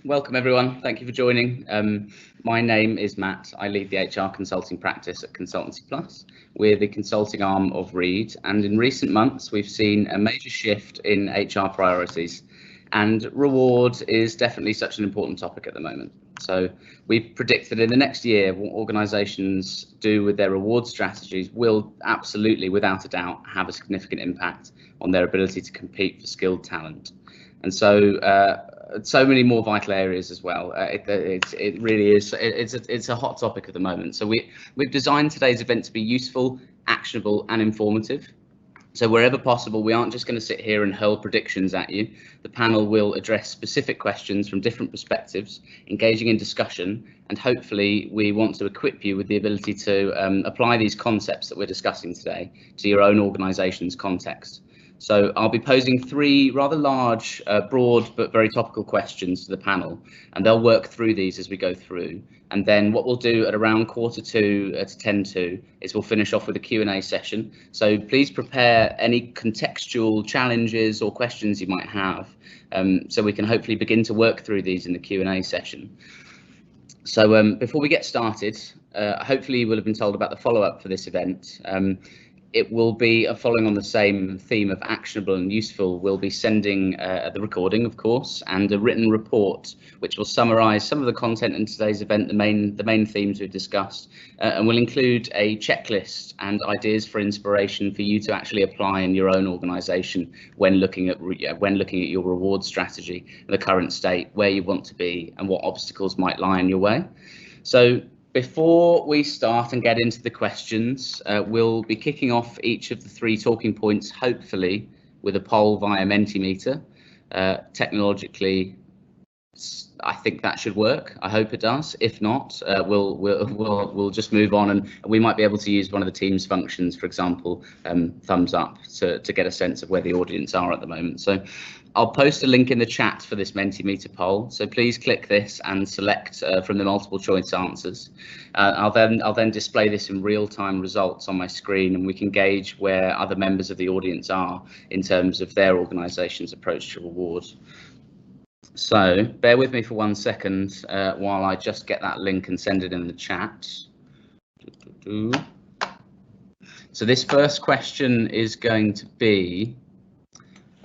Welcome everyone. Thank you for joining. My name is Matt. I lead the HR consulting practice at Consultancy Plus. We're the consulting arm of Reed, and in recent months we've seen a major shift in HR priorities, and reward is definitely such an important topic at the moment. So we predict that in the next year, what organisations do with their reward strategies will absolutely, without a doubt, have a significant impact on their ability to compete for skilled talent. And so many more vital areas as well. It really is. It's a hot topic at the moment. So we've designed today's event to be useful, actionable, and informative. So wherever possible, we aren't just going to sit here and hurl predictions at you. The panel will address specific questions from different perspectives, engaging in discussion, and hopefully we want to equip you with the ability to apply these concepts that we're discussing today to your own organisation's context. So I'll be posing three rather large, broad but very topical questions to the panel, and they'll work through these as we go through. And then what we'll do at around 2:45 to 10:10 is we'll finish off with a Q&A session. So please prepare any contextual challenges or questions you might have, so we can hopefully begin to work through these in the Q&A session. So before we get started, hopefully you will have been told about the follow-up for this event. It will be following on the same theme of actionable and useful. We'll be sending the recording, of course, and a written report which will summarise some of the content in today's event, the main themes we've discussed, and will include a checklist and ideas for inspiration for you to actually apply in your own organisation when looking at your reward strategy, the current state, where you want to be, and what obstacles might lie in your way. So before we start and get into the questions, we'll be kicking off each of the three talking points, hopefully with a poll via Mentimeter. Technologically, I think that should work. I hope it does. If not, we'll just move on, and we might be able to use one of the Teams functions, for example, thumbs up, to get a sense of where the audience are at the moment. So I'll post a link in the chat for this Mentimeter poll, so please click this and select from the multiple choice answers. I'll then display this in real-time results on my screen, and we can gauge where other members of the audience are in terms of their organisation's approach to reward. So bear with me for 1 second while I just get that link and send it in the chat. So this first question is going to be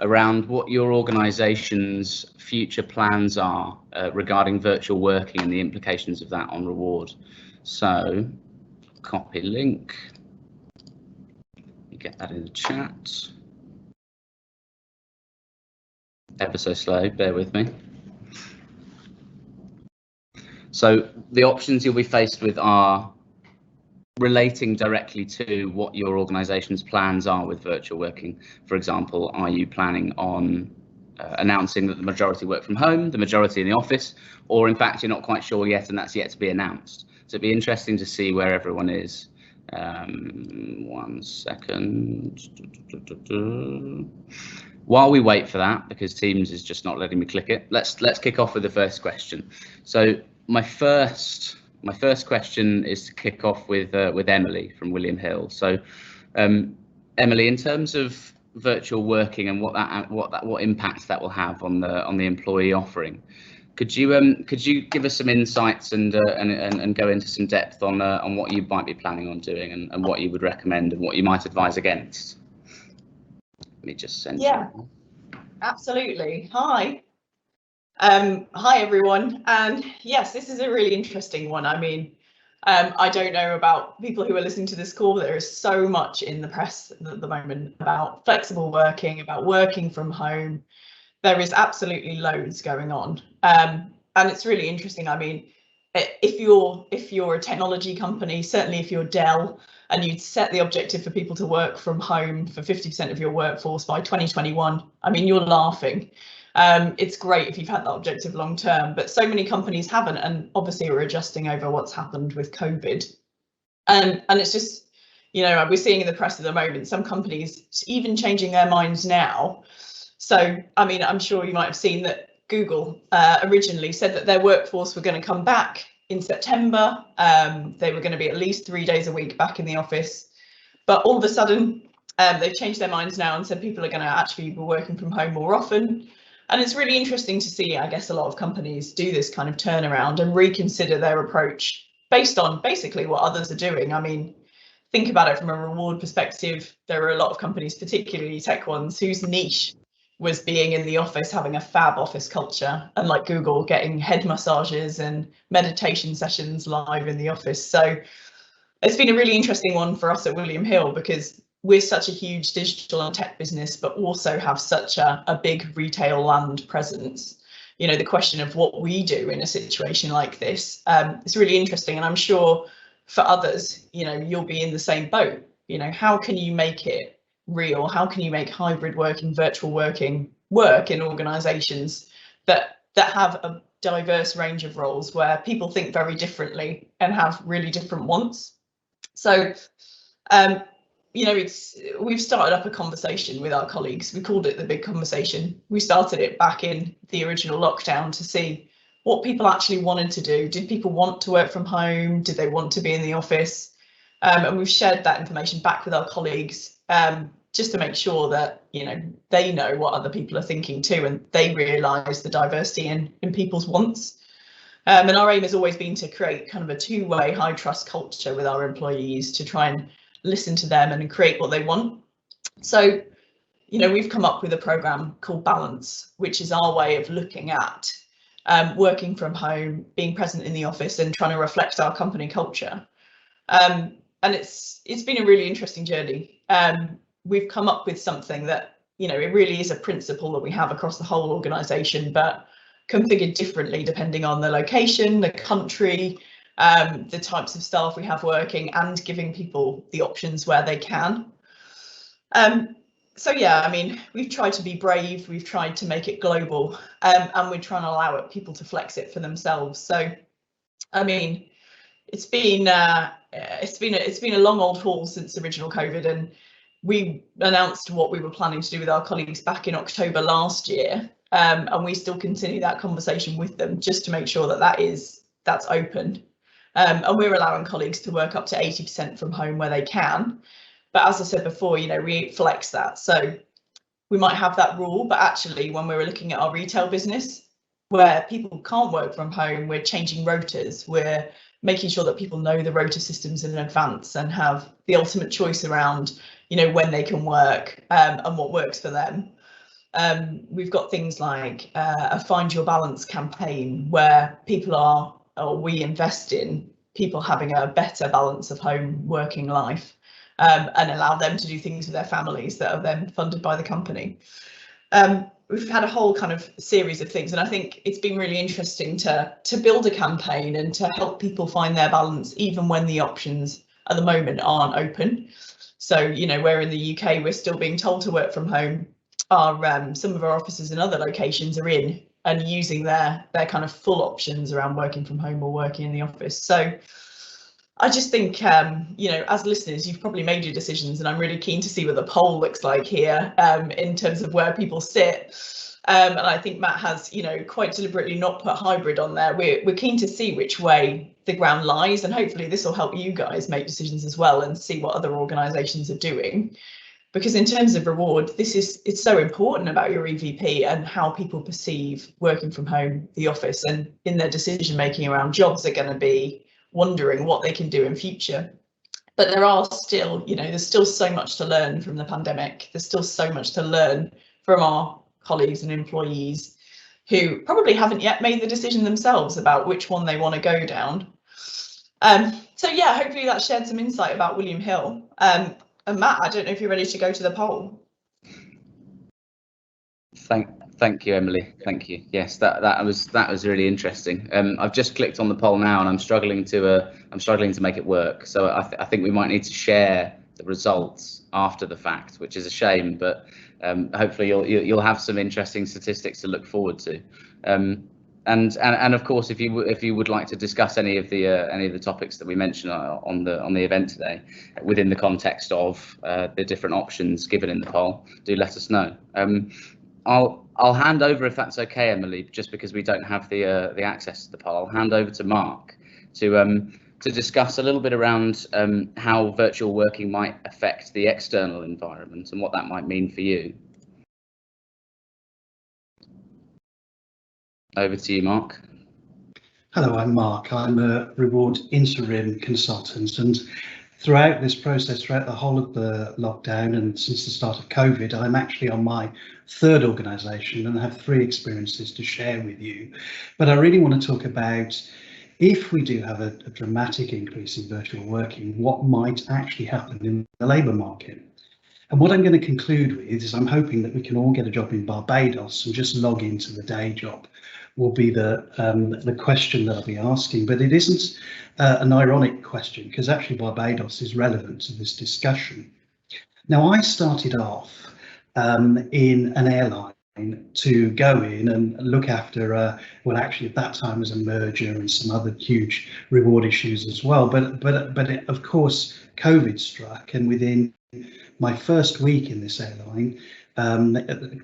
around what your organisation's future plans are regarding virtual working and the implications of that on reward. So copy link, you get that in the chat. Ever so slow, bear with me. So the options you'll be faced with are relating directly to what your organisation's plans are with virtual working. For example, are you planning on announcing that the majority work from home, the majority in the office, or in fact you're not quite sure yet and that's yet to be announced? So it'd be interesting to see where everyone is. 1 second. While we wait for that, because Teams is just not letting me click it, let's kick off with the first question. So my first question is to kick off with Emily from William Hill. So Emily, in terms of virtual working and what impact that will have on the employee offering, could you give us some insights and go into some depth on what you might be planning on doing and what you would recommend and what you might advise against? Let me just send you. Absolutely. Hi. Hi everyone, and yes, this is a really interesting one. I mean, I don't know about people who are listening to this call, but there is so much in the press at the moment about flexible working, about working from home. There is absolutely loads going on, and it's really interesting. I mean, if you're a technology company, certainly if you're Dell and you'd set the objective for people to work from home for 50% of your workforce by 2021, I mean, you're laughing. It's great if you've had that objective long term, but so many companies haven't, and obviously we're adjusting over what's happened with COVID. And it's just, you know, we're seeing in the press at the moment, some companies even changing their minds now. So, I mean, I'm sure you might have seen that Google originally said that their workforce were going to come back in September. They were going to be at least 3 days a week back in the office, but all of a sudden they've changed their minds now and said people are going to actually be working from home more often. And it's really interesting to see, I guess, a lot of companies do this kind of turnaround and reconsider their approach based on basically what others are doing. I mean, think about it from a reward perspective. There are a lot of companies, particularly tech ones, whose niche was being in the office, having a fab office culture, and like Google, getting head massages and meditation sessions live in the office. So it's been a really interesting one for us at William Hill, because we're such a huge digital and tech business, but also have such a big retail land presence. You know, the question of what we do in a situation like this is really interesting. And I'm sure for others, you know, you'll be in the same boat. You know, how can you make it real? How can you make hybrid working, virtual working work in organisations that have a diverse range of roles where people think very differently and have really different wants? So, you know, we've started up a conversation with our colleagues. We called it the big conversation. We started it back in the original lockdown to see what people actually wanted to do. Did people want to work from home? Did they want to be in the office? And we've shared that information back with our colleagues, just to make sure that, you know, they know what other people are thinking too, and they realise the diversity in people's wants. And our aim has always been to create kind of a two-way high trust culture with our employees, to try and listen to them and create what they want. So, you know, we've come up with a program called Balance, which is our way of looking at working from home, being present in the office, and trying to reflect our company culture. And it's been a really interesting journey. We've come up with something that, you know, it really is a principle that we have across the whole organisation, but configured differently depending on the location, the country, the types of staff we have working, and giving people the options where they can. So yeah, I mean, we've tried to be brave, we've tried to make it global, and we're trying to allow people to flex it for themselves. So, I mean, it's been a long old haul since original COVID, and we announced what we were planning to do with our colleagues back in October last year, and we still continue that conversation with them just to make sure that that's open. And we're allowing colleagues to work up to 80% from home where they can. But as I said before, you know, we flex that. So we might have that rule, but actually when we're looking at our retail business where people can't work from home, we're changing rotas. We're making sure that people know the rota systems in advance and have the ultimate choice around, you know, when they can work and what works for them. We've got things like a Find Your Balance campaign where we invest in people having a better balance of home working life. And allow them to do things with their families that are then funded by the company. We've had a whole kind of series of things, and I think it's been really interesting to build a campaign and to help people find their balance, even when the options at the moment aren't open. So, you know, where in the UK we're still being told to work from home, some of our offices in other locations are in and using their kind of full options around working from home or working in the office. So I just think, you know, as listeners, you've probably made your decisions, and I'm really keen to see what the poll looks like here in terms of where people sit. And I think Matt has, you know, quite deliberately not put hybrid on there. We're keen to see which way the ground lies, and hopefully this will help you guys make decisions as well and see what other organisations are doing. Because in terms of reward, it's so important about your EVP and how people perceive working from home, the office, and in their decision making around jobs are going to be wondering what they can do in future. But there are still, you know, there's still so much to learn from the pandemic. There's still so much to learn from our colleagues and employees who probably haven't yet made the decision themselves about which one they want to go down. So yeah, hopefully that shared some insight about William Hill. And Matt, I don't know if you're ready to go to the poll. Thank you, Emily. Thank you. Yes, that was really interesting. I've just clicked on the poll now, and I'm struggling to make it work. So I think we might need to share the results after the fact, which is a shame. But hopefully you'll have some interesting statistics to look forward to. And of course, if you would like to discuss any of the topics that we mentioned on the event today, within the context of the different options given in the poll, do let us know. I'll hand over, if that's okay, Emily, just because we don't have the access to the poll. I'll hand over to Mark to discuss a little bit around how virtual working might affect the external environment and what that might mean for you. Over to you, Mark. Hello, I'm Mark. I'm a reward interim consultant, and throughout this process, throughout the whole of the lockdown and since the start of COVID, I'm actually on my third organisation and I have 3 experiences to share with you. But I really want to talk about, if we do have a dramatic increase in virtual working, what might actually happen in the labour market. And what I'm going to conclude with is I'm hoping that we can all get a job in Barbados and just log into the day job will be the question that I'll be asking. But it isn't an ironic question, because actually Barbados is relevant to this discussion. Now, I started off in an airline to go in and look after, well, actually at that time was a merger and some other huge reward issues as well. But of course, COVID struck, and within my first week in this airline,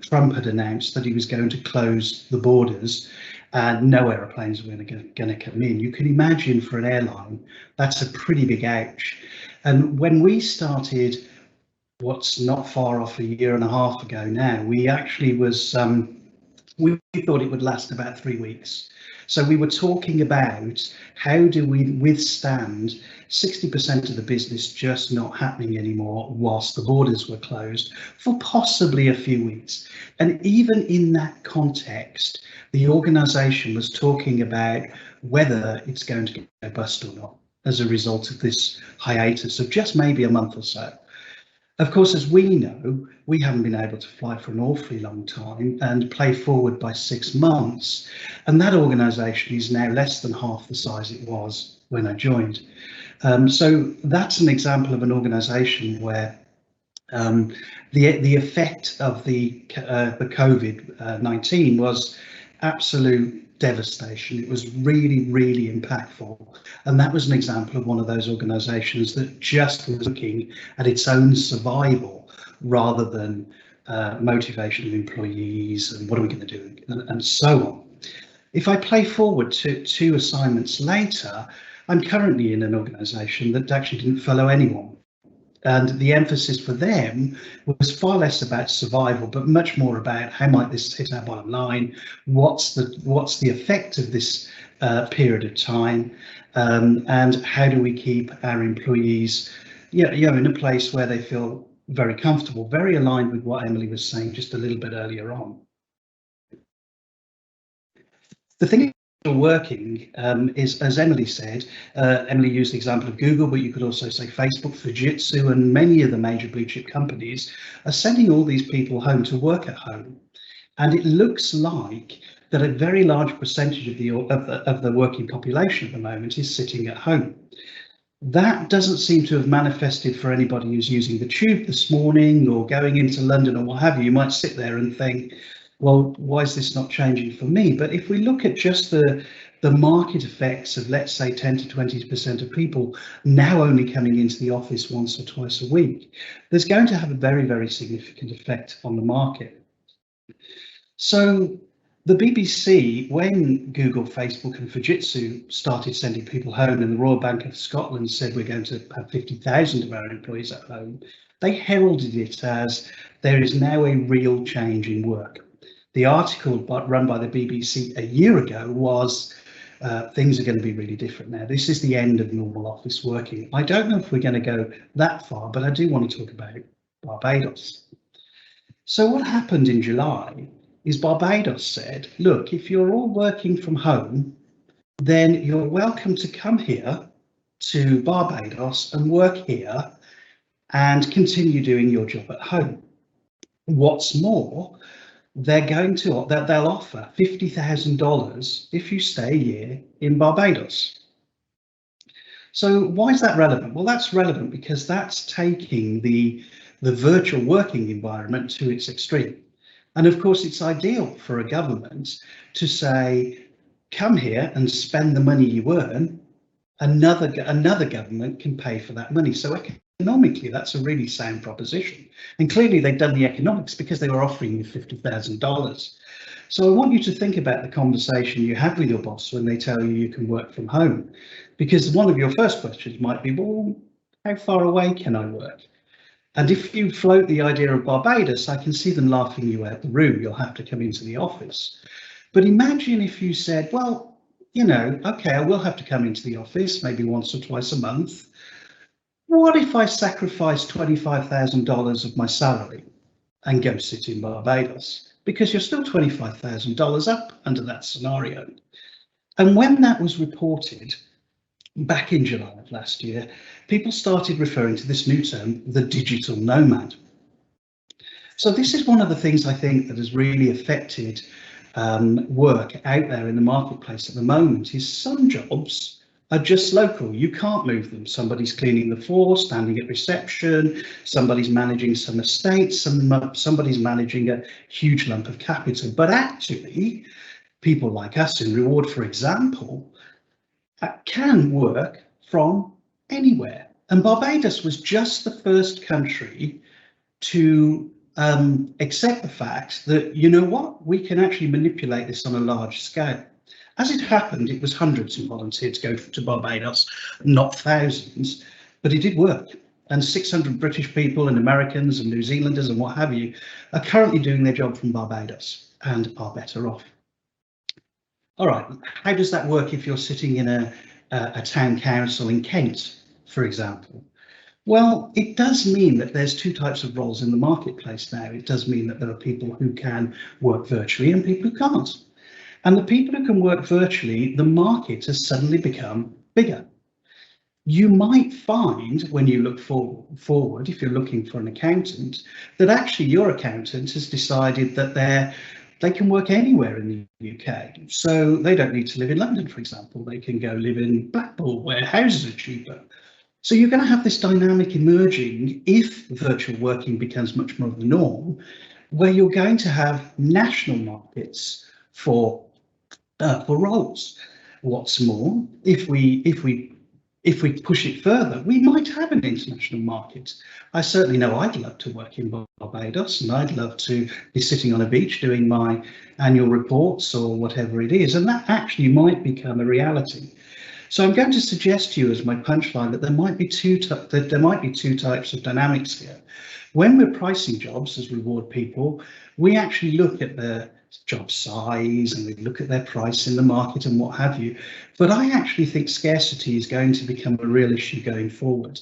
Trump had announced that he was going to close the borders and no aeroplanes were going to come in. You can imagine for an airline, that's a pretty big ouch. And when we started, what's not far off 1.5 years ago now, we actually was, we thought it would last about 3 weeks. So we were talking about how do we withstand 60% of the business just not happening anymore whilst the borders were closed for possibly a few weeks. And even in that context, the organisation was talking about whether it's going to go bust or not as a result of this hiatus of just maybe a month or so. Of course, as we know, we haven't been able to fly for an awfully long time and play forward by 6 months. And that organisation is now less than half the size it was when I joined. So that's an example of an organisation where the effect of the COVID-19 was absolute devastation. It was really, really impactful. And that was an example of one of those organisations that just was looking at its own survival rather than motivation of employees and what are we going to do and so on. If I play forward to 2 assignments later, I'm currently in an organisation that actually didn't follow anyone. And the emphasis for them was far less about survival, but much more about how might this hit our bottom line, what's the effect of this period of time, and how do we keep our employees, in a place where they feel very comfortable, very aligned with what Emily was saying just a little bit earlier on. The thing working is, as Emily said, Emily used the example of Google, but you could also say Facebook, Fujitsu, and many of the major blue chip companies are sending all these people home to work at home. And it looks like that a very large percentage of the working population at the moment is sitting at home. That doesn't seem to have manifested for anybody who's using the tube this morning or going into London or what have you. You might sit there and think, well, why is this not changing for me? But if we look at just the market effects of, let's say, 10 to 20% of people now only coming into the office once or twice a week, there's going to have a very, very significant effect on the market. So the BBC, when Google, Facebook and Fujitsu started sending people home and the Royal Bank of Scotland said we're going to have 50,000 of our employees at home, they heralded it as there is now a real change in work. The article run by the BBC a year ago was things are going to be really different now. This is the end of normal office working. I don't know if we're going to go that far, but I do want to talk about Barbados. So what happened in July is Barbados said, look, if you're all working from home, then you're welcome to come here to Barbados and work here and continue doing your job at home. What's more, they'll offer $50,000 if you stay a year in Barbados. So why is that relevant? Well, that's relevant because that's taking the virtual working environment to its extreme. And of course, it's ideal for a government to say, come here and spend the money you earn. Another government can pay for that money. So economically, that's a really sound proposition. And clearly they've done the economics because they were offering you $50,000. So I want you to think about the conversation you have with your boss when they tell you you can work from home, because one of your first questions might be, well, how far away can I work? And if you float the idea of Barbados, I can see them laughing you out the room. You'll have to come into the office. But imagine if you said, well, you know, okay, I will have to come into the office maybe once or twice a month. What if I sacrifice $25,000 of my salary and go sit in Barbados? Because you're still $25,000 up under that scenario. And when that was reported back in July of last year, people started referring to this new term, the digital nomad. So this is one of the things I think that has really affected work out there in the marketplace at the moment, is some jobs are just local. You can't move them. Somebody's cleaning the floor, standing at reception, somebody's managing some estates, somebody's managing a huge lump of capital. But actually, people like us in Reward, for example, can work from anywhere. And Barbados was just the first country to accept the fact that, you know what, we can actually manipulate this on a large scale. As it happened, it was hundreds who volunteered to go to Barbados, not thousands, but it did work. And 600 British people and Americans and New Zealanders and what have you are currently doing their job from Barbados and are better off. All right, how does that work if you're sitting in a town council in Kent, for example? Well, it does mean that there's two types of roles in the marketplace now. It does mean that there are people who can work virtually and people who can't. And the people who can work virtually, the market has suddenly become bigger. You might find when you look forward, if you're looking for an accountant, that actually your accountant has decided that they can work anywhere in the UK. So they don't need to live in London, for example. They can go live in Blackpool, where houses are cheaper. So you're going to have this dynamic emerging if virtual working becomes much more of the norm, where you're going to have national markets for roles. What's more, if we push it further, we might have an international market. I certainly know I'd love to work in Barbados, and I'd love to be sitting on a beach doing my annual reports or whatever it is, and that actually might become a reality. So I'm going to suggest to you as my punchline that there might be two types of dynamics here. When we're pricing jobs as Reward people, we actually look at the job size and we look at their price in the market and what have you. But I actually think scarcity is going to become a real issue going forward,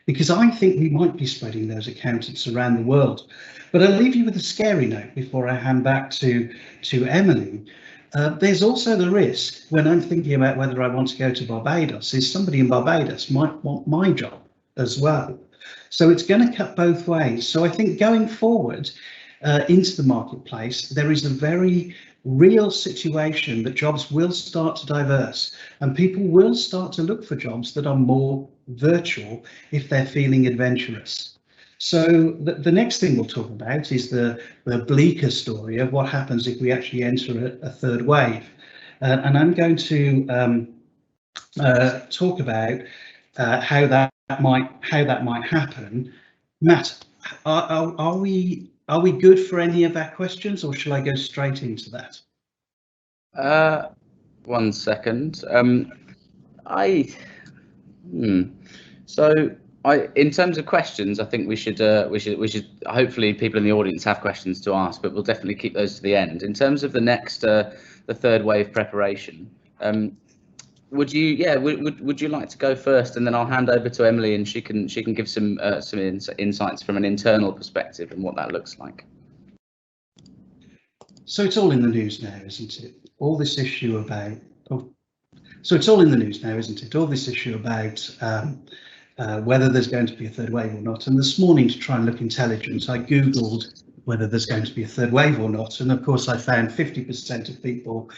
because I think we might be spreading those accountants around the world. But I'll leave you with a scary note before I hand back to Emily. There's also the risk when I'm thinking about whether I want to go to Barbados, is somebody in Barbados might want my job as well. So it's going to cut both ways. So I think going forward into the marketplace, there is a very real situation that jobs will start to diverse and people will start to look for jobs that are more virtual if they're feeling adventurous. So the next thing we'll talk about is the bleaker story of what happens if we actually enter a third wave. And I'm going to talk about how that might happen. Matt, are we good for any of our questions, or shall I go straight into that? 1 second. So in terms of questions, I think we should hopefully people in the audience have questions to ask, but we'll definitely keep those to the end. In terms of the next the third wave preparation, would you like to go first, and then I'll hand over to Emily and she can give some insights from an internal perspective and what that looks like. So it's all in the news now, isn't it? All this issue about so it's all in the news now, isn't it? All this issue about whether there's going to be a third wave or not. And this morning, to try and look intelligent, I Googled whether there's going to be a third wave or not. And of course, I found 50% of people,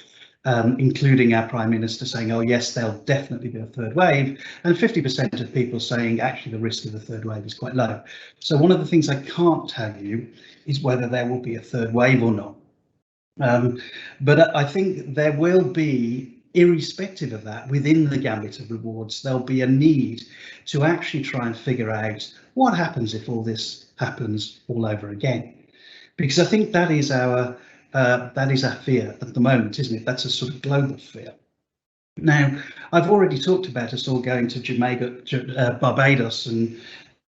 including our Prime Minister, saying, oh, yes, there'll definitely be a third wave. And 50% of people saying, actually, the risk of the third wave is quite low. So one of the things I can't tell you is whether there will be a third wave or not. But I think there will be, irrespective of that, within the gambit of rewards, there'll be a need to actually try and figure out what happens if all this happens all over again. Because I think that is our fear at the moment, isn't it? That's a sort of global fear. Now, I've already talked about us all going to Barbados and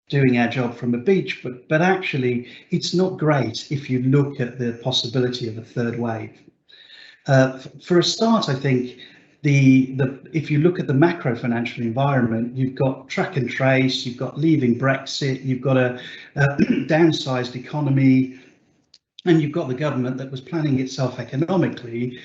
doing our job from a beach, but actually it's not great if you look at the possibility of a third wave. For a start, I think if you look at the macro financial environment, you've got track and trace, you've got leaving Brexit, you've got a downsized economy, and you've got the government that was planning itself economically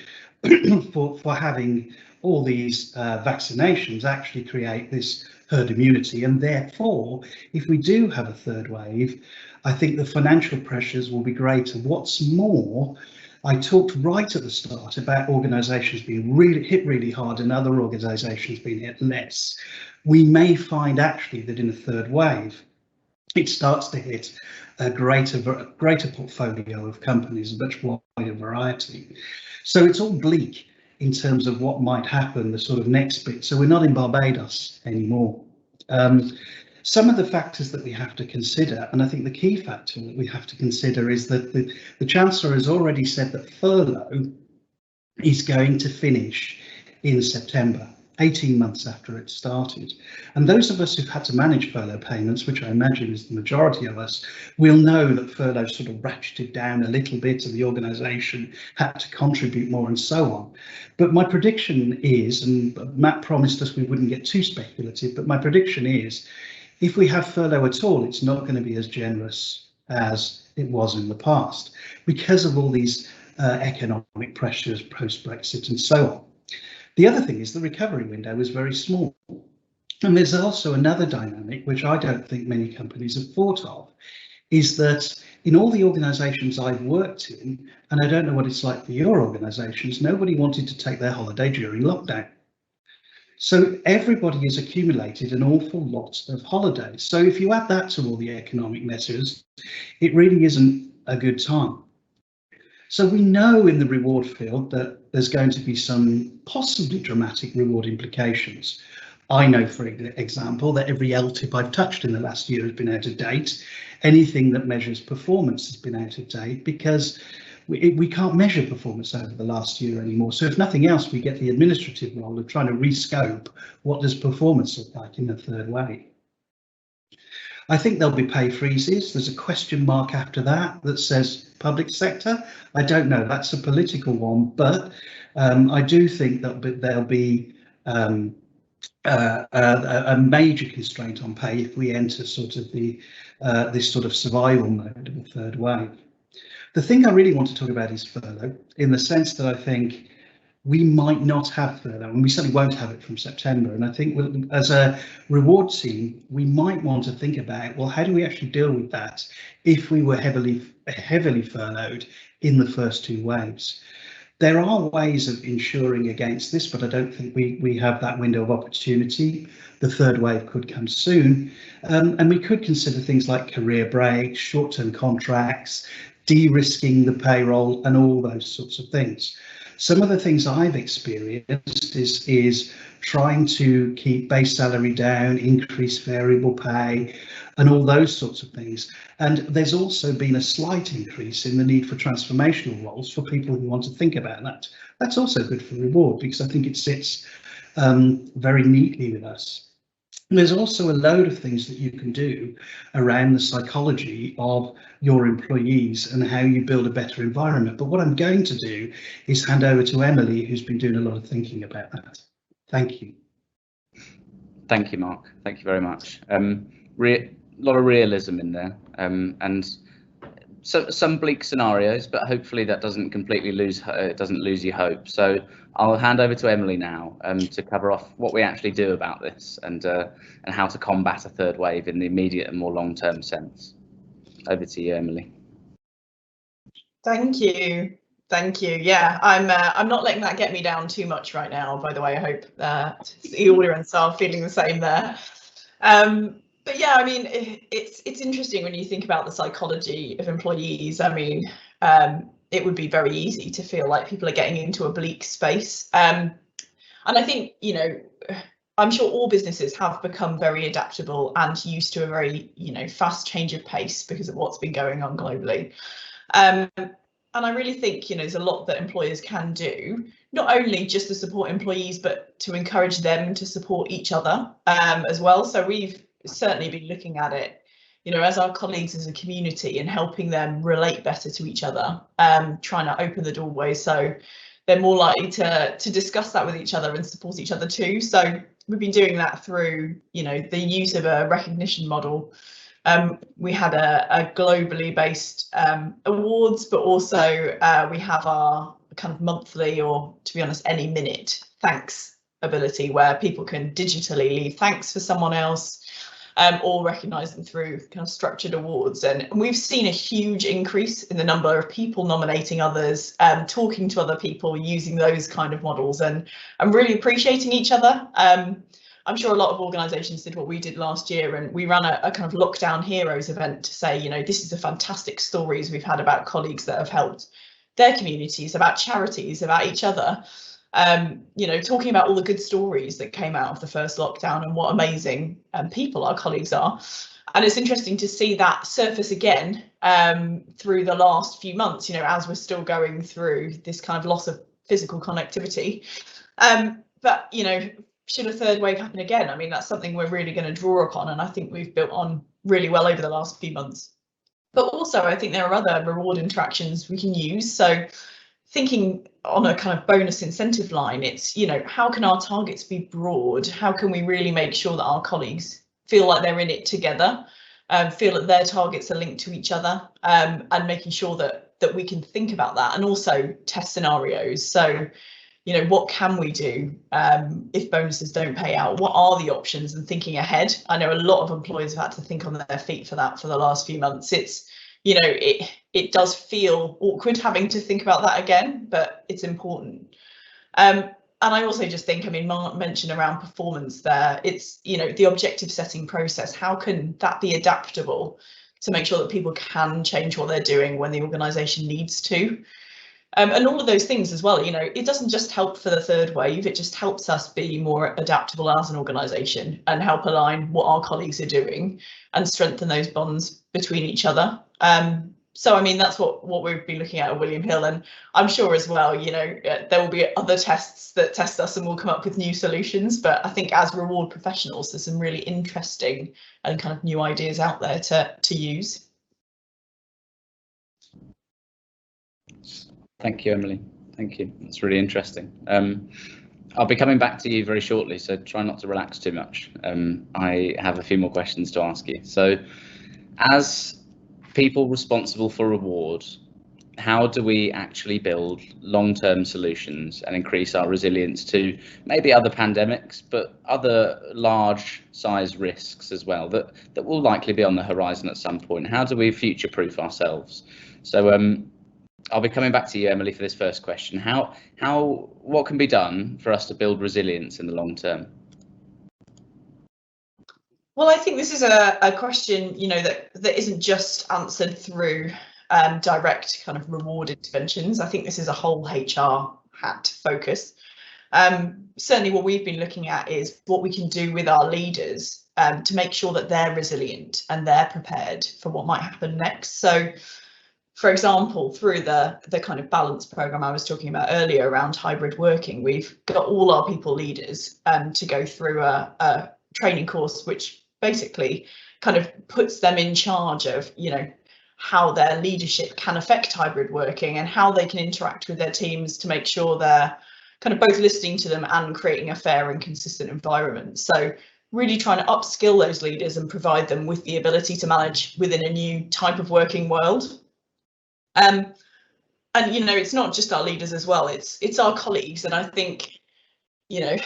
for having all these vaccinations actually create this herd immunity. And therefore, if we do have a third wave, I think the financial pressures will be greater. What's more, I talked right at the start about organisations being hit really hard and other organisations being hit less. We may find actually that in a third wave, it starts to hit a greater portfolio of companies, a much wider variety. So it's all bleak in terms of what might happen, the sort of next bit. So we're not in Barbados anymore. Some of the factors that we have to consider, and I think the key factor that we have to consider is that the Chancellor has already said that furlough is going to finish in September, 18 months after it started. And those of us who've had to manage furlough payments, which I imagine is the majority of us, will know that furlough sort of ratcheted down a little bit and the organisation had to contribute more and so on. But my prediction is, and Matt promised us we wouldn't get too speculative, but my prediction is, if we have furlough at all, it's not going to be as generous as it was in the past because of all these economic pressures post-Brexit and so on. The other thing is the recovery window is very small. And there's also another dynamic, which I don't think many companies have thought of, is that in all the organisations I've worked in, and I don't know what it's like for your organisations, nobody wanted to take their holiday during lockdown. So everybody has accumulated an awful lot of holidays. So if you add that to all the economic measures, it really isn't a good time. So we know in the reward field that there's going to be some possibly dramatic reward implications. I know, for example, that every LTIP I've touched in the last year has been out of date. Anything that measures performance has been out of date because we can't measure performance over the last year anymore. So if nothing else, we get the administrative role of trying to rescope what does performance look like in the third wave. I think there'll be pay freezes. There's a question mark after that that says public sector. I don't know, that's a political one, but I do think that there'll be a major constraint on pay if we enter sort of this sort of survival mode of the third wave. The thing I really want to talk about is furlough, in the sense that I think we might not have furlough, and we certainly won't have it from September. And I think as a reward team, we might want to think about, well, how do we actually deal with that if we were heavily furloughed in the first two waves? There are ways of ensuring against this, but I don't think we have that window of opportunity. The third wave could come soon, and we could consider things like career breaks, short-term contracts, de-risking the payroll and all those sorts of things. Some of the things I've experienced is trying to keep base salary down, increase variable pay, and all those sorts of things. And there's also been a slight increase in the need for transformational roles for people who want to think about that. That's also good for reward because I think it sits very neatly with us. And there's also a load of things that you can do around the psychology of your employees and how you build a better environment. But what I'm going to do is hand over to Emily, who's been doing a lot of thinking about that. Thank you. Thank you, Mark. Thank you very much. A lot of realism in there, and so some bleak scenarios, but hopefully that doesn't completely lose you hope. So I'll hand over to Emily now to cover off what we actually do about this and how to combat a third wave in the immediate and more long-term sense. Over to you, Emily. Thank you. Thank you. Yeah, I'm not letting that get me down too much right now. By the way, I hope that the audience are feeling the same there. But yeah, I mean, it's interesting when you think about the psychology of employees. I mean, it would be very easy to feel like people are getting into a bleak space. And I think, you know, I'm sure all businesses have become very adaptable and used to a very, you know, fast change of pace because of what's been going on globally. And I really think, you know, there's a lot that employers can do, not only just to support employees, but to encourage them to support each other as well. So we've certainly been looking at it, you know, as our colleagues as a community and helping them relate better to each other, trying to open the doorway so they're more likely to discuss that with each other and support each other too. So we've been doing that through, you know, the use of a recognition model. We had a globally based awards, but also we have our kind of monthly, or to be honest, any minute thanks ability, where people can digitally leave thanks for someone else, or recognise them through kind of structured awards. And we've seen a huge increase in the number of people nominating others, talking to other people, using those kind of models, and really appreciating each other. I'm sure a lot of organisations did what we did last year, and we ran a kind of lockdown heroes event to say, you know, this is the fantastic stories we've had about colleagues that have helped their communities, about charities, about each other. You know, talking about all the good stories that came out of the first lockdown and what amazing people our colleagues are. And it's interesting to see that surface again through the last few months, you know, as we're still going through this kind of loss of physical connectivity. But, you know, should a third wave happen again? I mean, that's something we're really going to draw upon, and I think we've built on really well over the last few months. But also, I think there are other reward interactions we can use. So thinking on a kind of bonus incentive line, it's, you know, how can our targets be broad? How can we really make sure that our colleagues feel like they're in it together, feel that their targets are linked to each other, and making sure that we can think about that, and also test scenarios. So, you know, what can we do if bonuses don't pay out? What are the options? And thinking ahead. I know a lot of employers have had to think on their feet for that for the last few months. It's, you know, it does feel awkward having to think about that again, but it's important. And I also just think, I mean, Mark mentioned around performance there, it's, you know, the objective setting process, how can that be adaptable to make sure that people can change what they're doing when the organisation needs to? And all of those things as well, you know, it doesn't just help for the third wave, it just helps us be more adaptable as an organisation and help align what our colleagues are doing and strengthen those bonds between each other. So, I mean, that's what we've been looking at William Hill, and I'm sure as well, you know, there will be other tests that test us and we'll come up with new solutions. But I think as reward professionals, there's some really interesting and kind of new ideas out there to use. Thank you, Emily. Thank you. That's really interesting. I'll be coming back to you very shortly, so try not to relax too much. I have a few more questions to ask you. So, as people responsible for reward, how do we actually build long-term solutions and increase our resilience to maybe other pandemics, but other large-size risks as well that will likely be on the horizon at some point? How do we future-proof ourselves? So, I'll be coming back to you, Emily, for this first question. What can be done for us to build resilience in the long term? Well, I think this is a question, you know, that isn't just answered through direct kind of reward interventions. I think this is a whole HR hat focus. Certainly what we've been looking at is what we can do with our leaders to make sure that they're resilient and they're prepared for what might happen next. So, for example, through the kind of balance program I was talking about earlier around hybrid working, we've got all our people leaders to go through a training course, which basically kind of puts them in charge of, you know, how their leadership can affect hybrid working and how they can interact with their teams to make sure they're kind of both listening to them and creating a fair and consistent environment. So really trying to upskill those leaders and provide them with the ability to manage within a new type of working world. And, you know, it's not just our leaders as well, it's our colleagues. And I think, you know,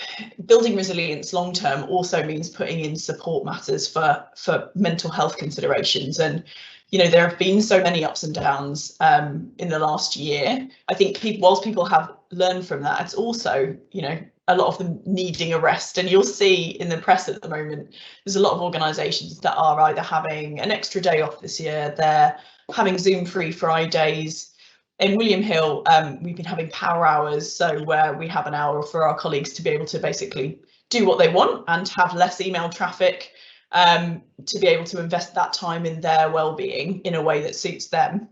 building resilience long term also means putting in support matters for mental health considerations. And, you know, there have been so many ups and downs in the last year. I think whilst people have learned from that, it's also, you know, a lot of them needing a rest. And you'll see in the press at the moment, there's a lot of organisations that are either having an extra day off this year, they're having Zoom-free Fridays. In William Hill, we've been having power hours, so where we have an hour for our colleagues to be able to basically do what they want and have less email traffic, to be able to invest that time in their well-being in a way that suits them.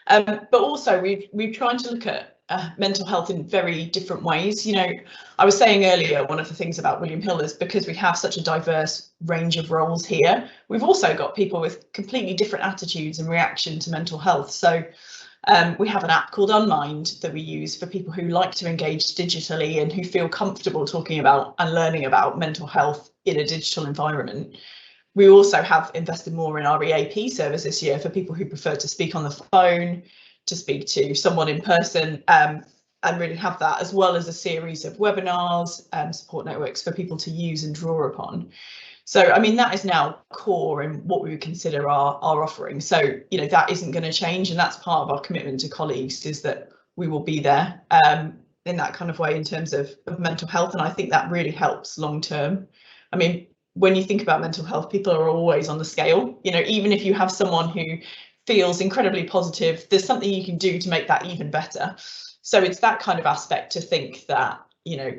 But also we've tried to look at mental health in very different ways. You know, I was saying earlier, one of the things about William Hill is because we have such a diverse range of roles here, we've also got people with completely different attitudes and reaction to mental health. So We have an app called Unmind that we use for people who like to engage digitally and who feel comfortable talking about and learning about mental health in a digital environment. We also have invested more in our EAP service this year for people who prefer to speak on the phone, to speak to someone in person, and really have that, as well as a series of webinars, support networks for people to use and draw upon. So, I mean, that is now core in what we would consider our offering. So, you know, that isn't going to change, and that's part of our commitment to colleagues, is that we will be there in that kind of way in terms of mental health. And I think that really helps long term. I mean, when you think about mental health, people are always on the scale. You know, even if you have someone who feels incredibly positive, there's something you can do to make that even better. So it's that kind of aspect to think that, you know,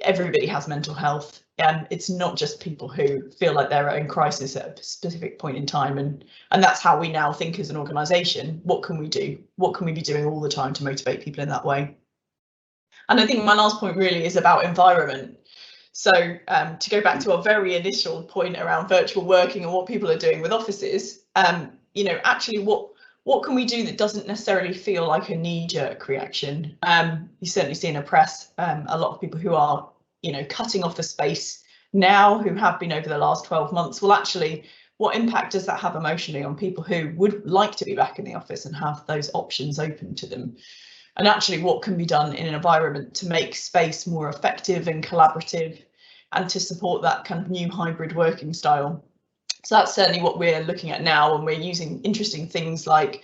everybody has mental health. It's not just people who feel like they're in crisis at a specific point in time, and that's how we now think as an organisation. What can we do? What can we be doing all the time to motivate people in that way? And I think my last point really is about environment. So to go back to our very initial point around virtual working and what people are doing with offices, you know, actually what can we do that doesn't necessarily feel like a knee-jerk reaction? You certainly see in the press a lot of people who are, you know, cutting off the space now, who have been over the last 12 months. Well, actually, what impact does that have emotionally on people who would like to be back in the office and have those options open to them? And actually, what can be done in an environment to make space more effective and collaborative and to support that kind of new hybrid working style? So that's certainly what we're looking at now, and we're using interesting things like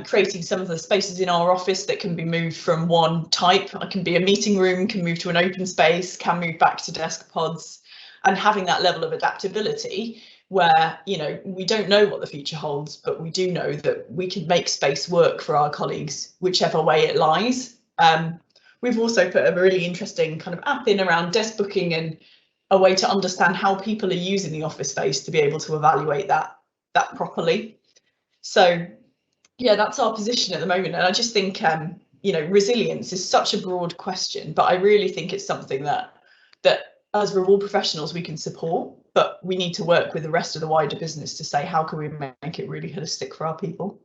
creating some of the spaces in our office that can be moved from one type. It can be a meeting room, can move to an open space, can move back to desk pods, and having that level of adaptability where, you know, we don't know what the future holds, but we do know that we can make space work for our colleagues, whichever way it lies. We've also put a really interesting kind of app in around desk booking and a way to understand how people are using the office space to be able to evaluate that properly. So yeah, that's our position at the moment. And I just think, you know, resilience is such a broad question, but I really think it's something that as reward professionals we can support, but we need to work with the rest of the wider business to say, how can we make it really holistic for our people?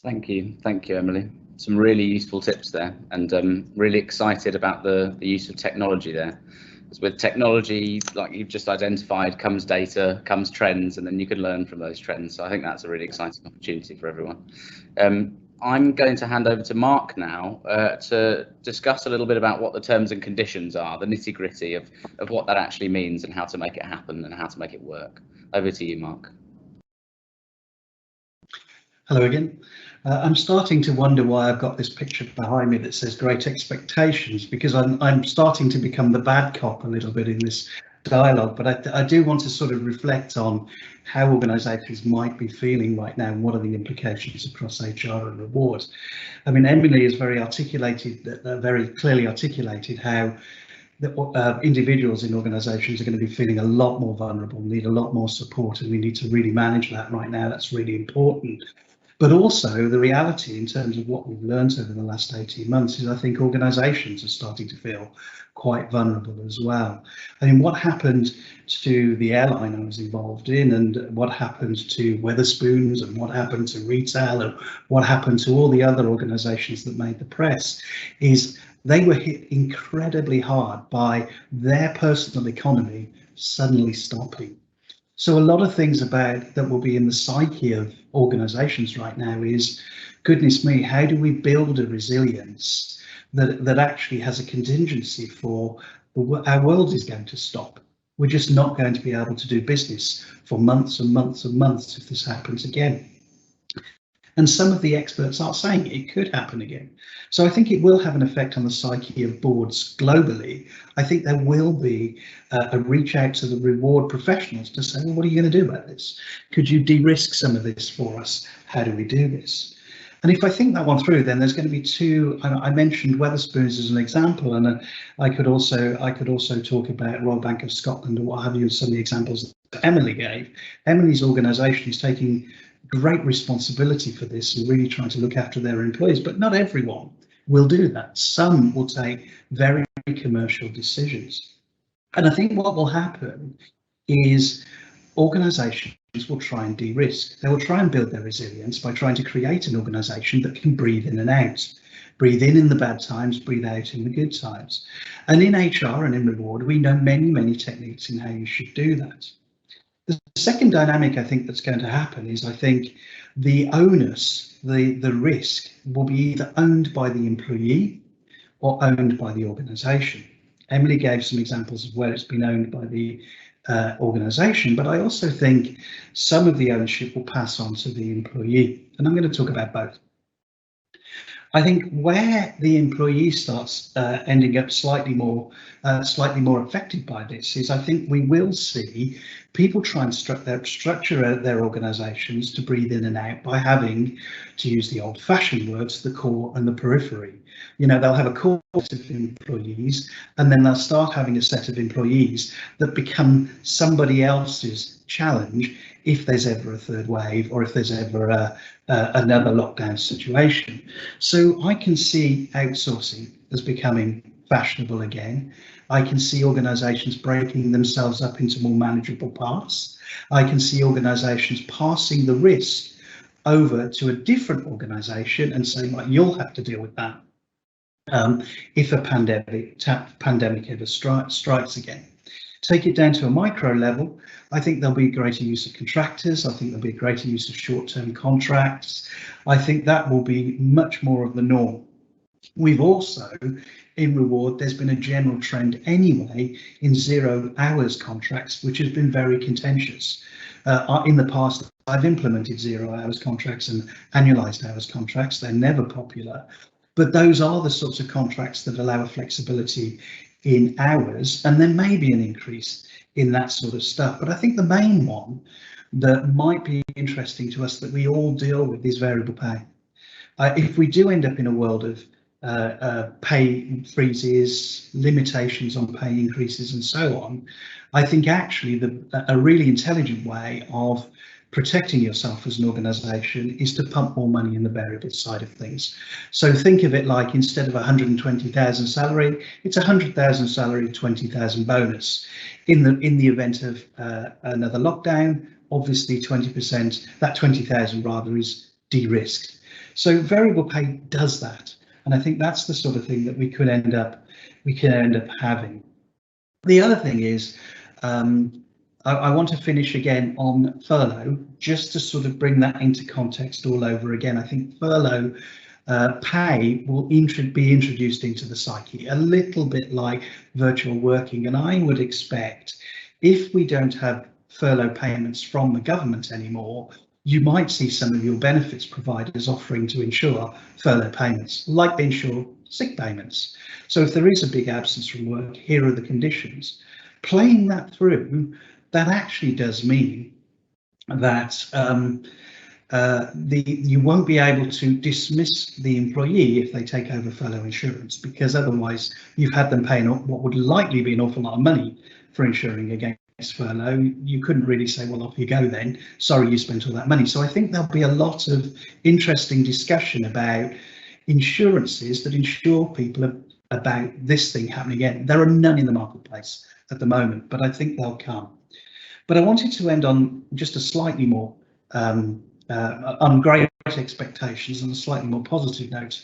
Thank you, Emily. Some really useful tips there, and really excited about the use of technology there. Because with technology, like you've just identified, comes data, comes trends, and then you can learn from those trends. So I think that's a really exciting opportunity for everyone. I'm going to hand over to Mark now to discuss a little bit about what the terms and conditions are, the nitty-gritty of what that actually means and how to make it happen and how to make it work. Over to you, Mark. Hello again. I'm starting to wonder why I've got this picture behind me that says Great Expectations, because I'm starting to become the bad cop a little bit in this dialogue, but I do want to sort of reflect on how organisations might be feeling right now and what are the implications across HR and reward. I mean, Emily has very clearly articulated how individuals in organisations are going to be feeling a lot more vulnerable, need a lot more support, and we need to really manage that right now. That's really important. But also the reality in terms of what we've learned over the last 18 months is I think organisations are starting to feel quite vulnerable as well. I mean, what happened to the airline I was involved in, and what happened to Wetherspoons, and what happened to retail, and what happened to all the other organisations that made the press, is they were hit incredibly hard by their personal economy suddenly stopping. So a lot of things about that will be in the psyche of organisations right now is, goodness me, how do we build a resilience that actually has a contingency for our world is going to stop. We're just not going to be able to do business for months and months and months if this happens again. And some of the experts are saying it could happen again. So I think it will have an effect on the psyche of boards globally. I think there will be a reach out to the reward professionals to say, well, what are you going to do about this? Could you de-risk some of this for us? How do we do this? And if I think that one through, then there's going to be two. I mentioned Wetherspoons as an example, and I could also talk about Royal Bank of Scotland and what have you, some of the examples that Emily gave. Emily's organisation is taking great responsibility for this and really trying to look after their employees, but not everyone will do that. Some will take very commercial decisions. And I think what will happen is organisations will try and de-risk. They will try and build their resilience by trying to create an organisation that can breathe in and out. Breathe in the bad times, breathe out in the good times. And in HR and in reward, we know many techniques in how you should do that. The second dynamic I think that's going to happen is, I think, the onus, the risk will be either owned by the employee or owned by the organisation. Emily gave some examples of where it's been owned by the organisation, but I also think some of the ownership will pass on to the employee, and I'm going to talk about both. I think where the employee starts ending up slightly more affected by this is, I think we will see people try and structure their organisations to breathe in and out by having, to use the old-fashioned words, the core and the periphery. You know, they'll have a core set of employees, and then they'll start having a set of employees that become somebody else's challenge if there's ever a third wave, or if there's ever another lockdown situation. So I can see outsourcing as becoming fashionable again. I can see organisations breaking themselves up into more manageable parts. I can see organisations passing the risk over to a different organisation and saying, like, you'll have to deal with that if a pandemic ever strikes again. Take it down to a micro level, I think there'll be greater use of contractors. I think there'll be a greater use of short-term contracts. I think that will be much more of the norm. We've also, in reward, there's been a general trend anyway in 0 hours contracts, which has been very contentious. In the past, I've implemented 0 hours contracts and annualized hours contracts. They're never popular, but those are the sorts of contracts that allow a flexibility in hours, and there may be an increase in that sort of stuff. But I think the main one that might be interesting to us that we all deal with is variable pay. If we do end up in a world of pay freezes, limitations on pay increases and so on, I think actually a really intelligent way of protecting yourself as an organisation is to pump more money in the variable side of things. So think of it like, instead of 120,000 salary, it's 100,000 salary, 20,000 bonus. In the event of another lockdown, obviously 20%, that 20,000 rather, is de-risked. So variable pay does that, and I think that's the sort of thing that we could end up having. The other thing is, I want to finish again on furlough, just to sort of bring that into context all over again. I think furlough pay will be introduced into the psyche, a little bit like virtual working. And I would expect, if we don't have furlough payments from the government anymore, you might see some of your benefits providers offering to insure furlough payments, like they insure sick payments. So if there is a big absence from work, here are the conditions. Playing that through, that actually does mean that you won't be able to dismiss the employee if they take over furlough insurance, because otherwise you've had them paying what would likely be an awful lot of money for insuring against furlough. You couldn't really say, well, off you go then, sorry you spent all that money. So I think there'll be a lot of interesting discussion about insurances that insure people about this thing happening again. There are none in the marketplace at the moment, but I think they'll come. But I wanted to end on just a slightly more on great expectations and a slightly more positive note.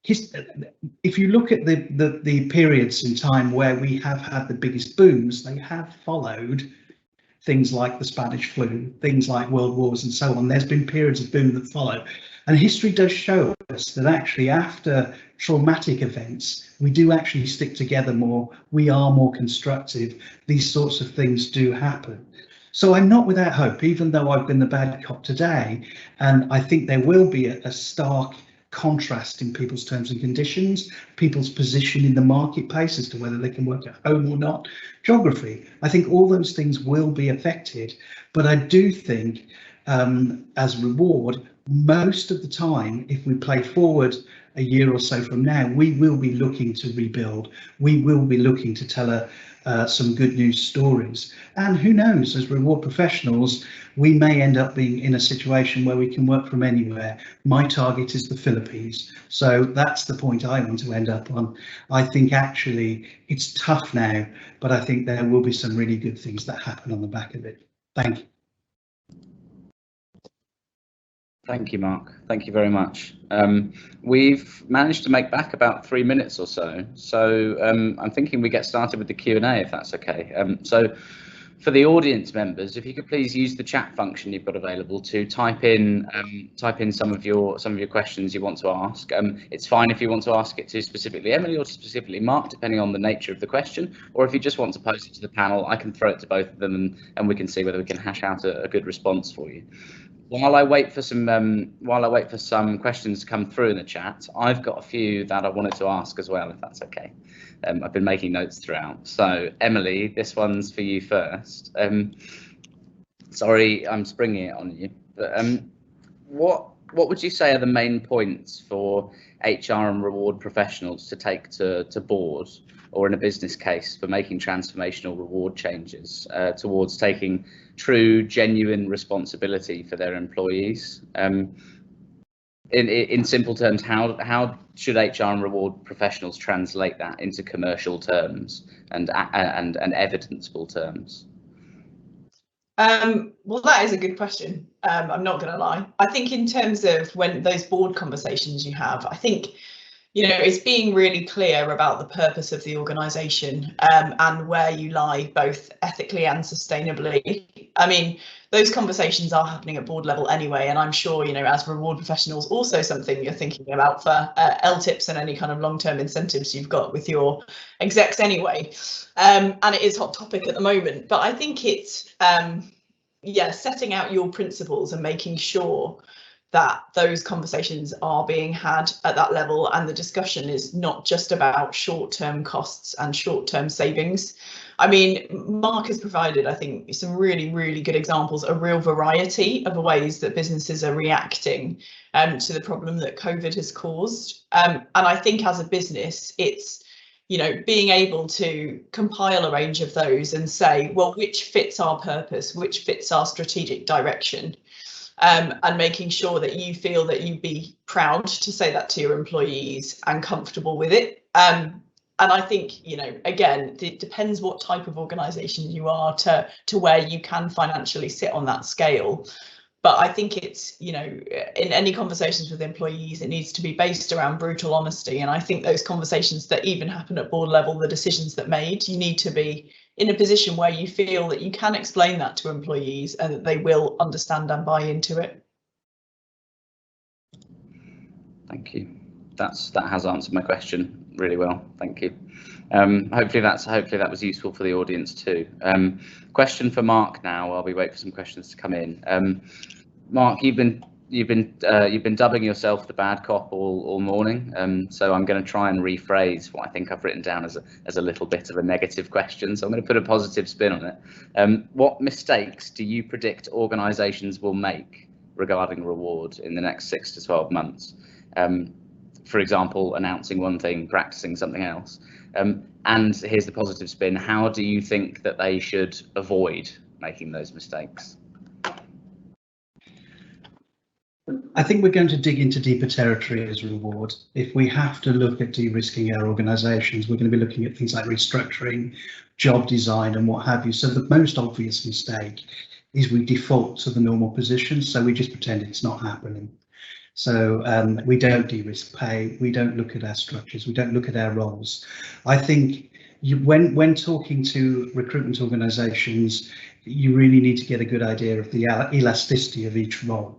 If you look at the periods in time where we have had the biggest booms, they have followed things like the Spanish flu, things like world wars and so on. There's been periods of boom that follow. And history does show us that actually after traumatic events, we do actually stick together more. We are more constructive. These sorts of things do happen. So I'm not without hope, even though I've been the bad cop today. And I think there will be a stark contrast in people's terms and conditions, people's position in the marketplace as to whether they can work at home or not, geography. I think all those things will be affected. But I do think as reward, most of the time, if we play forward a year or so from now, we will be looking to rebuild. We will be looking to tell some good news stories. And who knows, as reward professionals, we may end up being in a situation where we can work from anywhere. My target is the Philippines. So that's the point I want to end up on. I think actually it's tough now, but I think there will be some really good things that happen on the back of it. Thank you. Thank you, Mark. Thank you very much. We've managed to make back about 3 minutes or so. So I'm thinking we get started with the Q&A, if that's okay. So for the audience members, if you could please use the chat function you've got available to type in some of your questions you want to ask. It's fine if you want to ask it to specifically Emily or to specifically Mark, depending on the nature of the question, or if you just want to pose it to the panel, I can throw it to both of them and we can see whether we can hash out a good response for you. While I wait for some questions to come through in the chat, I've got a few that I wanted to ask as well, if that's okay. I've been making notes throughout. So Emily, this one's for you first. Sorry, I'm springing it on you, but what would you say are the main points for HR and reward professionals to take to board or in a business case for making transformational reward changes towards taking true, genuine responsibility for their employees? In simple terms, how should HR and reward professionals translate that into commercial terms and evidenceable terms? Well, that is a good question. I'm not going to lie. I think in terms of when those board conversations you have, I think, you know, it's being really clear about the purpose of the organisation and where you lie both ethically and sustainably. I mean, those conversations are happening at board level anyway, and I'm sure, you know, as reward professionals, also something you're thinking about for LTIPs and any kind of long-term incentives you've got with your execs anyway. And it is hot topic at the moment, but I think it's setting out your principles and making sure that those conversations are being had at that level, and the discussion is not just about short-term costs and short-term savings. I mean, Mark has provided, I think, some really, really good examples, a real variety of ways that businesses are reacting to the problem that COVID has caused. And I think as a business, it's, you know, being able to compile a range of those and say, well, which fits our purpose, which fits our strategic direction. And making sure that you feel that you'd be proud to say that to your employees and comfortable with it. And I think, you know, again, it depends what type of organisation you are to where you can financially sit on that scale. But I think it's, you know, in any conversations with employees, it needs to be based around brutal honesty. And I think those conversations that even happen at board level, the decisions that made, you need to be in a position where you feel that you can explain that to employees and that they will understand and buy into it. Thank you. That has answered my question really well. Thank you. Hopefully that was useful for the audience too. Question for Mark now while we wait for some questions to come in. Mark, you've been dubbing yourself the bad cop all morning, so I'm going to try and rephrase what I think I've written down as a little bit of a negative question. So I'm going to put a positive spin on it. What mistakes do you predict organisations will make regarding reward in the next 6 to 12 months? For example, announcing one thing, practicing something else. And here's the positive spin. How do you think that they should avoid making those mistakes? I think we're going to dig into deeper territory as reward. If we have to look at de-risking our organisations, we're going to be looking at things like restructuring, job design and what have you. So the most obvious mistake is we default to the normal position, so we just pretend it's not happening. So we don't de-risk pay, we don't look at our structures, we don't look at our roles. I think when talking to recruitment organisations, you really need to get a good idea of the elasticity of each role.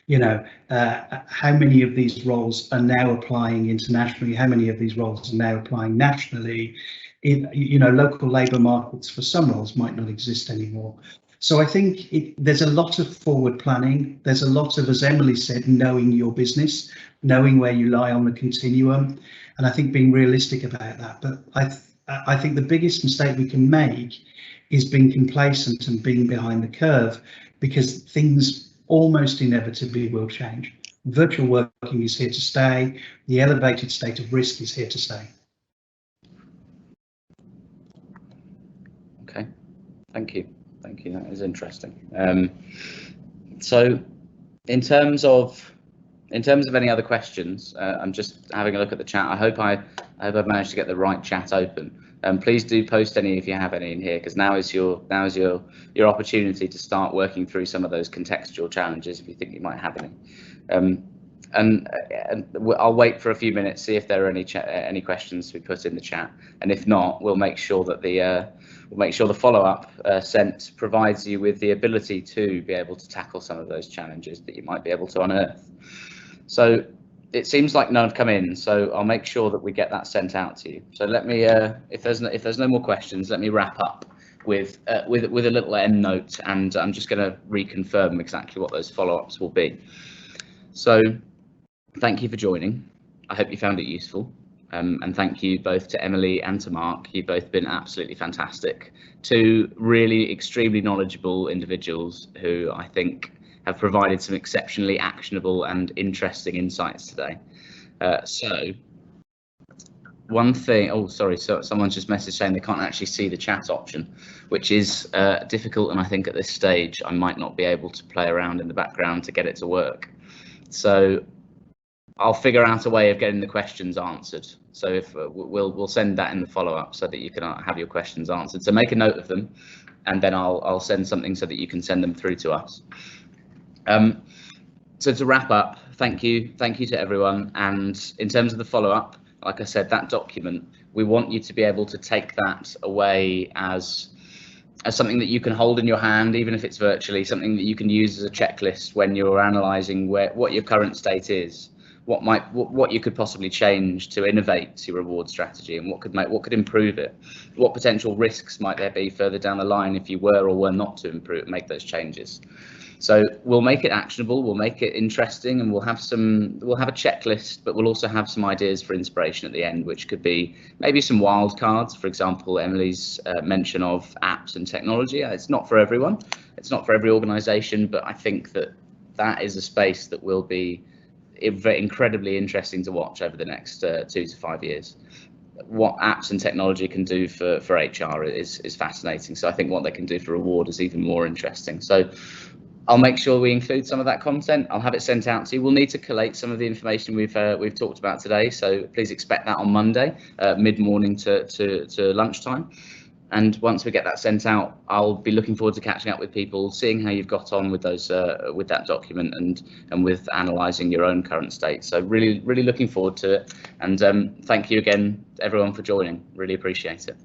You know, how many of these roles are now applying internationally, how many of these roles are now applying nationally. You know, local labour markets for some roles might not exist anymore. So I think there's a lot of forward planning. There's a lot of, as Emily said, knowing your business, knowing where you lie on the continuum, and I think being realistic about that. But I think the biggest mistake we can make is being complacent and being behind the curve, because things almost inevitably will change. Virtual working is here to stay. The elevated state of risk is here to stay. Okay, thank you. Thank you. That is interesting. So, in terms of any other questions, I'm just having a look at the chat. I hope I've managed to get the right chat open. Please do post any if you have any in here, because now is your opportunity to start working through some of those contextual challenges if you think you might have any. And I'll wait for a few minutes, see if there are any questions to be put in the chat, and if not, we'll make sure that the follow-up sent provides you with the ability to be able to tackle some of those challenges that you might be able to unearth. So it seems like none have come in, so I'll make sure that we get that sent out to you. So let me, if there's no more questions, let me wrap up with a little end note, and I'm just going to reconfirm exactly what those follow-ups will be. So thank you for joining. I hope you found it useful. And thank you both to Emily and to Mark. You've both been absolutely fantastic. Two really extremely knowledgeable individuals who I think have provided some exceptionally actionable and interesting insights today. So one thing, oh, sorry, so someone's just messaged saying they can't actually see the chat option, which is difficult. And I think at this stage, I might not be able to play around in the background to get it to work. So I'll figure out a way of getting the questions answered. So if we'll send that in the follow-up so that you can have your questions answered. So make a note of them, and then I'll send something so that you can send them through to us. So to wrap up, thank you to everyone. And in terms of the follow-up, like I said, that document, we want you to be able to take that away as something that you can hold in your hand, even if it's virtually, something that you can use as a checklist when you're analysing what your current state is. What you could possibly change to innovate your reward strategy, and what could improve it. What potential risks might there be further down the line if you were or were not to make those changes. So we'll make it actionable, we'll make it interesting, and we'll have a checklist, but we'll also have some ideas for inspiration at the end, which could be maybe some wild cards. For example, Emily's mention of apps and technology. It's not for everyone, it's not for every organisation, but I think that is a space that will be incredibly interesting to watch over the next 2 to 5 years. What apps and technology can do for HR is fascinating. So I think what they can do for reward is even more interesting. So I'll make sure we include some of that content. I'll have it sent out to you. We'll need to collate some of the information we've talked about today. So please expect that on Monday, mid-morning to lunchtime. And once we get that sent out, I'll be looking forward to catching up with people, seeing how you've got on with those with that document and with analysing your own current state. So really looking forward to it. And thank you again, everyone, for joining. Really appreciate it.